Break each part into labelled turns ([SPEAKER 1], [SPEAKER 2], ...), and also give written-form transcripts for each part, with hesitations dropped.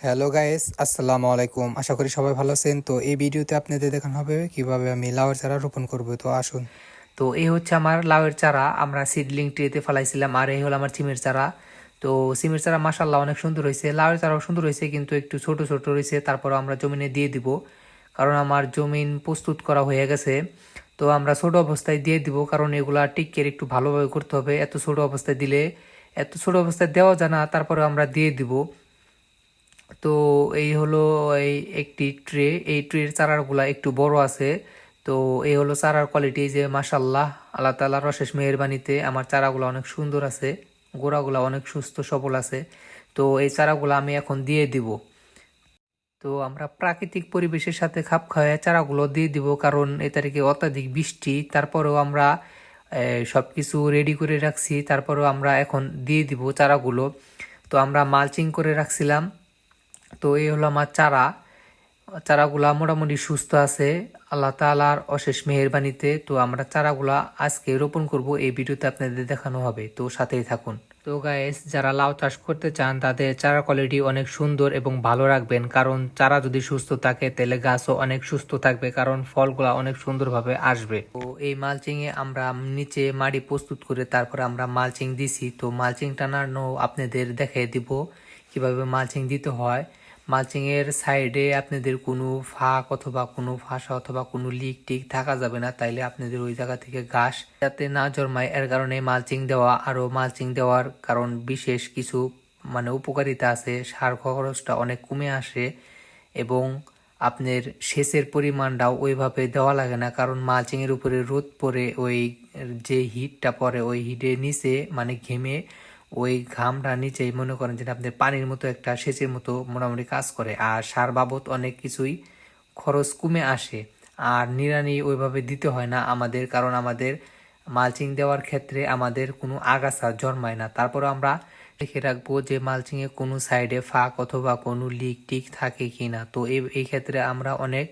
[SPEAKER 1] Hello guys, আসসালামু আলাইকুম। আশা করি সবাই ভালো আছেন। তো এই ভিডিওতে আপনাদের দেখানো হবে কিভাবে আমি লাউয়ের চারা রোপণ করব। তো আসুন।
[SPEAKER 2] তো এই হচ্ছে আমার লাউয়ের চারা, আমরা সিডলিং ট্রেতে ফেলাইছিলাম, আর এই হলো আমার সিমের চারা। তো সিমের চারা মাশাল্লাহ অনেক সুন্দর হয়েছে, লাউয়ের চারাও সুন্দর হয়েছে, কিন্তু একটু ছোট ছোট রয়েছে। তারপর আমরা জমিনে দিয়ে দিব, কারণ আমার জমিন প্রস্তুত করা হয়ে গেছে। তো আমরা ছোট অবস্থায় দিয়ে দিব, কারণ এগুলা টিকের একটু ভালোভাবে করতে হবে। এত ছোট অবস্থায় দেওয়া যায় না, তারপরে আমরা দিয়ে দিব। তো এই হলো এই একটি ট্রে, এই ট্রের চারাগুলা একটু বড় আছে। তো এই হলো চারার কোয়ালিটি, যে মাশাল্লাহ আল্লাহ তাআলার অশেষ মেহেরবানিতে আমার চারাগুলো অনেক সুন্দর আছে, গোড়াগুলা অনেক সুস্থ সবল আছে। তো এই চারাগুলো আমি এখন দিয়ে দিব। তো আমরা প্রাকৃতিক পরিবেশের সাথে খাপ খাওয়ায় চারাগুলো দিয়ে দিব, কারণ এ তারিখে অত্যাধিক বৃষ্টি। তারপরেও আমরা সব কিছু রেডি করে রাখছি, তারপরেও আমরা এখন দিয়ে দিব চারাগুলো। তো আমরা মালচিং করে রাখছিলাম। তো এই হলো আমার চারাগুলা মোটামুটি সুস্থ আছে আল্লাহ তাআলার অশেষ মেহেরবানিতে। তো আমরা চারাগুলা আজকে রোপণ করব, এই ভিডিওতে আপনাদের দেখানো হবে, তো সাথেই থাকুন। তো গাইস, যারা লাউ চাষ করতে চান তাদের চারা কোয়ালিটি অনেক সুন্দর এবং ভালো রাখবেন, কারণ চারা যদি সুস্থ থাকে তাহলে গাছও অনেক সুস্থ থাকবে, কারণ ফলগুলা অনেক সুন্দরভাবে আসবে। তো এই মালচিং এ আমরা নিচে মাটি প্রস্তুত করে তারপরে আমরা মালচিং দিছি। তো মালচিং টানানো আপনাদের দেখিয়ে দিব কিভাবে মালচিং দিতে হয়। মালচিং এর সাইডে আপনাদের কোনো ফাঁক অথবা কোনো ফাঁসা অথবা কোনো লিক টিক থাকা যাবে না, তাইলে আপনাদের ওই জায়গা থেকে ঘাস যাতে না জন্মায়, এর কারণে মালচিং দেওয়া। আরও মালচিং দেওয়ার কারণ বিশেষ কিছু উপকারিতা আছে, সার খরচটা অনেক কমে আসে, এবং আপনার সেচের পরিমাণটাও ওইভাবে দেওয়া লাগে না, কারণ মালচিং এর উপরে রোদ পড়ে, ওই যে হিটটা পড়ে ওই হিটের নিচে ঘেমে ওই ঘামটা নিচেই মনে করেন যে আপনাদের পানির মতো একটা সেচের মতো মোটামুটি কাজ করে, আর সার বাবদ অনেক কিছুই খরচ কমে আসে। আর নিড়ানি ওইভাবে দিতে হয় না আমাদের, কারণ আমাদের মালচিং দেওয়ার ক্ষেত্রে আমাদের কোনো আগাছা জন্মায় না। তারপর আমরা দেখে রাখবো যে মালচিং এ কোনো সাইডে ফাঁক অথবা কোনো লিক টিক থাকে কিনা। তো এই ক্ষেত্রে আমরা অনেক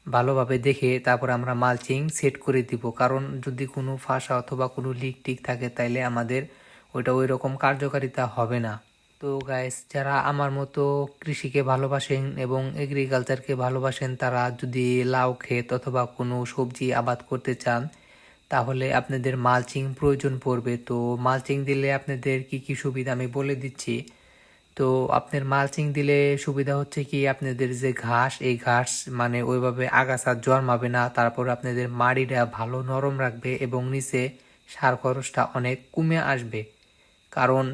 [SPEAKER 2] ভালোভাবে দেখে তারপর আমরা মালচিং সেট করে দিব, কারণ যদি কোনো ফাঁসা অথবা কোনো লিক টিক থাকে তাইলে আমাদের ওইটা ওই রকম কার্যকারিতা হবে না। তো গাইস, যারা আমার মতো কৃষিকে ভালোবাসেন এবং এগ্রিকালচারকে ভালোবাসেন, তারা যদি লাউ ক্ষেত অথবা কোনো সবজি আবাদ করতে চান তাহলে আপনাদের মালচিং প্রয়োজন পড়বে। তো মালচিং দিলে আপনাদের কি কি সুবিধা আমি বলে দিচ্ছি। তো আপনার মালচিং দিলে সুবিধা হচ্ছে কি, আপনাদের যে ঘাস, এই ঘাস ওইভাবে আগাছা জন্মাবে না। তারপর আপনাদের মাটিটা ভালো নরম রাখবে এবং নিচে সার খরচটা অনেক কমে আসবে, কারণ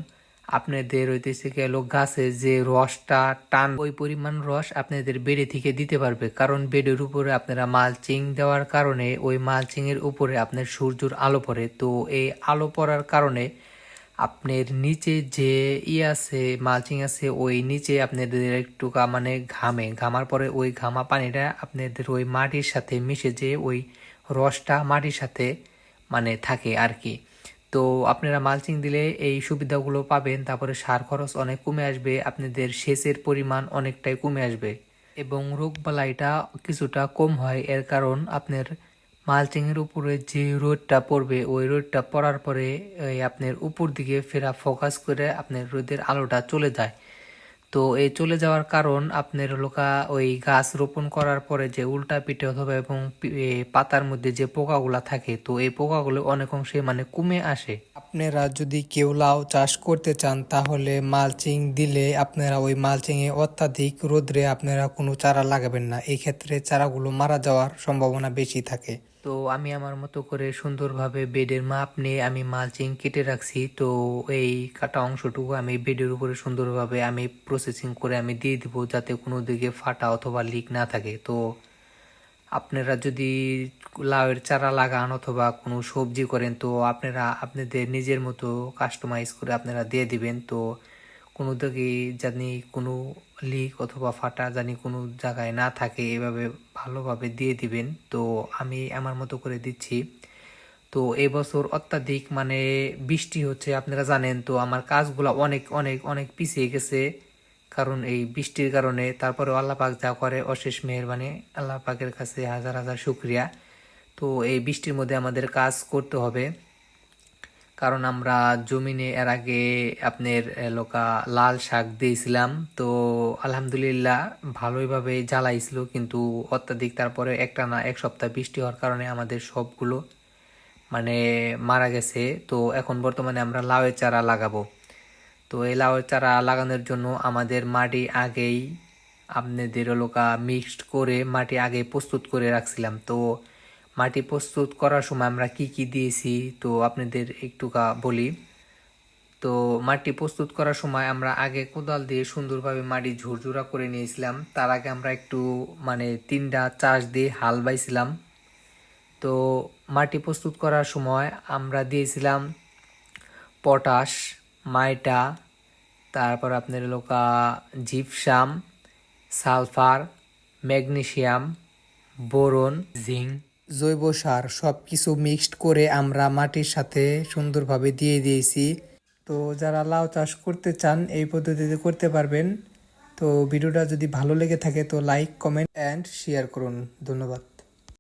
[SPEAKER 2] আপনাদের হইতেছে গেল গাছে যে রসটা টান, ওই পরিমাণ রস আপনাদের বেডে থেকে দিতে পারবে, কারণ বেডের উপরে আপনারা মালচিং দেওয়ার কারণে ওই মালচিং এর উপরে আপনার সূর্যের আলো পড়ে। তো এই আলো পড়ার কারণে আপনার নিচে যে আছে মালচিং আছে, ওই নিচে আপনাদের একটু ঘামার পরে ওই ঘামা পানিটা আপনাদের ওই মাটির সাথে মিশে, যে ওই রসটা মাটির সাথে থাকে আর কি। তো আপনারা মালচিং দিলে এই সুবিধাগুলো পাবেন। তারপরে সার খরচ অনেক কমে আসবে, আপনাদের সেচের পরিমাণ অনেকটাই কমে আসবে, এবং রোগবালাইটা কিছুটা কম হয়। এর কারণ আপনার মালচিং এর উপরে যে রোদটা পড়বে, ওই রোদটা পড়ার পরে আপনার উপর দিকে ফেরা ফোকাস করে আপনার রোদের আলোটা চলে যায়। তো এই চলে যাওয়ার কারণ আপনার লোকা ওই গাছ রোপণ করার পরে যে উল্টা পিঠে অথবা এবং পাতার মধ্যে যে পোকাগুলা থাকে, তো এই পোকাগুলো অনেক অংশে কমে আসে।
[SPEAKER 1] আপনারা যদি কেউ লাউ চাষ করতে চান তাহলে মালচিং দিলে আপনারা ওই মালচিং এ অত্যাধিক রোদ্রে আপনারা কোনো চারা লাগাবেন না, এই ক্ষেত্রে চারাগুলো মারা যাওয়ার সম্ভাবনা বেশি থাকে।
[SPEAKER 2] তো আমি আমার মতো করে সুন্দরভাবে বেডের মাপ নিয়ে আমি মালচিং কেটে রাখছি। তো এই কাটা অংশটুকু আমি বেডের উপরে সুন্দরভাবে আমি প্রসেসিং করে আমি দিয়ে দিব, যাতে কোনো দিকে ফাটা অথবা লিক না থাকে। তো আপনারা যদি লাউয়ের চারা লাগান অথবা কোনো সবজি করেন, তো আপনারা আপনাদের নিজের মতো কাস্টমাইজ করে আপনারা দিয়ে দিবেন। তো কোনো দিকে জানি কোনো লিক অথবা ফাটা জানি কোনো জায়গায় না থাকে, এভাবে ভালোভাবে দিয়ে দিবেন। তো আমি আমার মতো করে দিচ্ছি। তো এবছর অত্যাধিক বৃষ্টি হচ্ছে আপনারা জানেন, তো আমার কাজগুলো অনেক অনেক অনেক পিছিয়ে গেছে, কারণ এই বৃষ্টির কারণে। তারপরে আল্লাহ পাক যা করে অশেষ মেহেরবানি, আল্লাহ পাকের কাছে হাজার হাজার শুক্রিয়া। তো এই বৃষ্টির মধ্যে আমাদের কাজ করতে হবে। কারণ আমরা জমিনে এর আগে আপনার লোকা লাল শাক দিয়েছিলাম, তো আলহামদুলিল্লাহ ভালোইভাবে জ্বালাইছিল, কিন্তু অত্যাধিক তারপরে একটা না এক সপ্তাহ বৃষ্টি হওয়ার কারণে আমাদের সবগুলো মানে মারা গেছে। তো এখন বর্তমানে আমরা লাউয়ের চারা লাগাবো। তো এই লাউয়ের চারা লাগানোর জন্য আমাদের মাটি আগেই আপনাদের লোকা মিক্সড করে মাটি আগে প্রস্তুত করে রাখছিলাম। তো মাটি প্রস্তুত করার সময় আমরা কি কি দিয়েছি তো আপনাদের একটুকা বলি। তো মাটি প্রস্তুত করার সময় আমরা আগে কোদাল দিয়ে সুন্দরভাবে মাটি ঝুরঝুরা করে নিয়েছিলাম। তার আগে আমরা একটু মানে 3টা চাষ দিয়ে হাল বাইছিলাম। তো মাটি প্রস্তুত করার সময় আমরা দিয়েছিলাম পটাশ, মাইটা, তারপর আপনার লোকা gypsum, sulphur, magnesium, boron, zinc.
[SPEAKER 1] জৈব সার সব কিছু মিক্সড করে আমরা মাটির সাথে সুন্দরভাবে দিয়ে দিয়েছি। তো যারা লাউ চাষ করতে চান এই পদ্ধতিতে করতে পারবেন। তো ভিডিওটা যদি ভালো লেগে থাকে তো লাইক, কমেন্ট অ্যান্ড শেয়ার করুন। ধন্যবাদ।